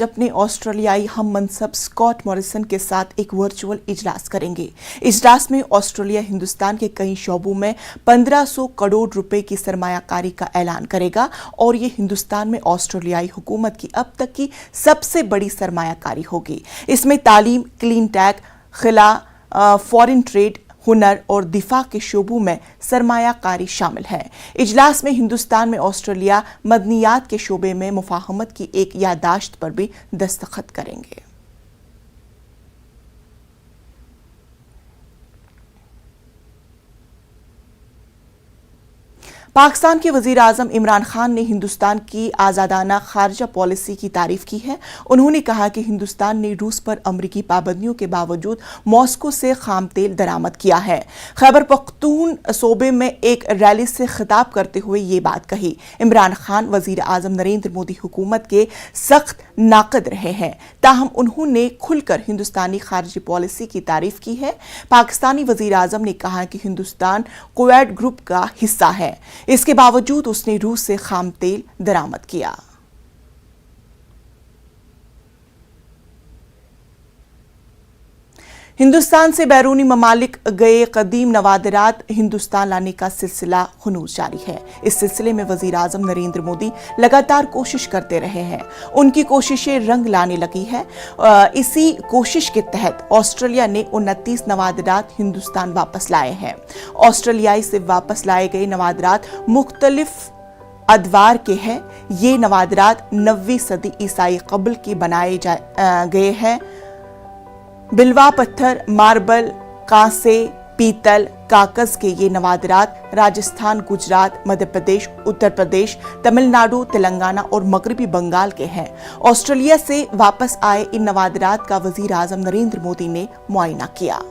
अपने ऑस्ट्रेलियाई हम मनसब स्कॉट मॉरिसन के साथ एक वर्चुअल इजलास करेंगे। इजलास में ऑस्ट्रेलिया हिंदुस्तान के कई शोबों में 1500 करोड़ रुपए की सरमायाकारी का ऐलान करेगा और ये हिंदुस्तान में ऑस्ट्रेलियाई हुकूमत की अब तक की सबसे बड़ी सरमायाकारी होगी। इसमें तालीम, क्लीन टेक, खिला, फॉरेन ट्रेड, हुनर और दिफा के शोबों में सरमायाकारी शामिल है। इजलास में हिंदुस्तान में ऑस्ट्रेलिया मदनियात के शोबे में मुफाहमत की एक याददाश्त पर भी दस्तखत करेंगे। पाकिस्तान के वजीर आजम इमरान खान ने हिंदुस्तान की आज़ादाना खारजा पॉलिसी की तारीफ की है। उन्होंने कहा कि हिंदुस्तान ने रूस पर अमरीकी पाबंदियों के बावजूद मॉस्को से खाम तेल दरामद किया है। खैबर पख्तून सूबे में एक रैली से खिताब करते हुए ये बात कही। इमरान खान वजीर आजम नरेंद्र मोदी हुकूमत के सख्त नाक़िद रहे हैं, ताहम उन्होंने खुलकर हिंदुस्तानी खारजी पॉलिसी की तारीफ की है। पाकिस्तानी वजीर आजम ने कहा कि हिंदुस्तान क्वेड ग्रुप का हिस्सा है, इसके बावजूद उसने रूस से खाम तेल दरामद किया। हिंदुस्तान से बैरूनी ममालिक गए कदीम नवादिरात हिंदुस्तान लाने का सिलसिला खुनूस जारी है। इस सिलसिले में वजीर आजम नरेंद्र मोदी लगातार कोशिश करते रहे हैं। उनकी कोशिशें रंग लाने लगी है। इसी कोशिश के तहत ऑस्ट्रेलिया ने 29 नवादिरात हिंदुस्तान वापस लाए हैं। ऑस्ट्रेलियाई से वापस लाए गए नवादिरात मुख्तलिफ अदवार के हैं। ये नवादिरात 9वीं सदी ईसाई कबल के बनाए गए हैं। बिलवा पत्थर, मार्बल, कांसे, पीतल, कागज के ये नवादिरात राजस्थान, गुजरात, मध्य प्रदेश, उत्तर प्रदेश, तमिलनाडु, तेलंगाना और मगरबी बंगाल के हैं। ऑस्ट्रेलिया से वापस आए इन नवादिरात का वजीर आजम नरेंद्र मोदी ने मुआयना किया।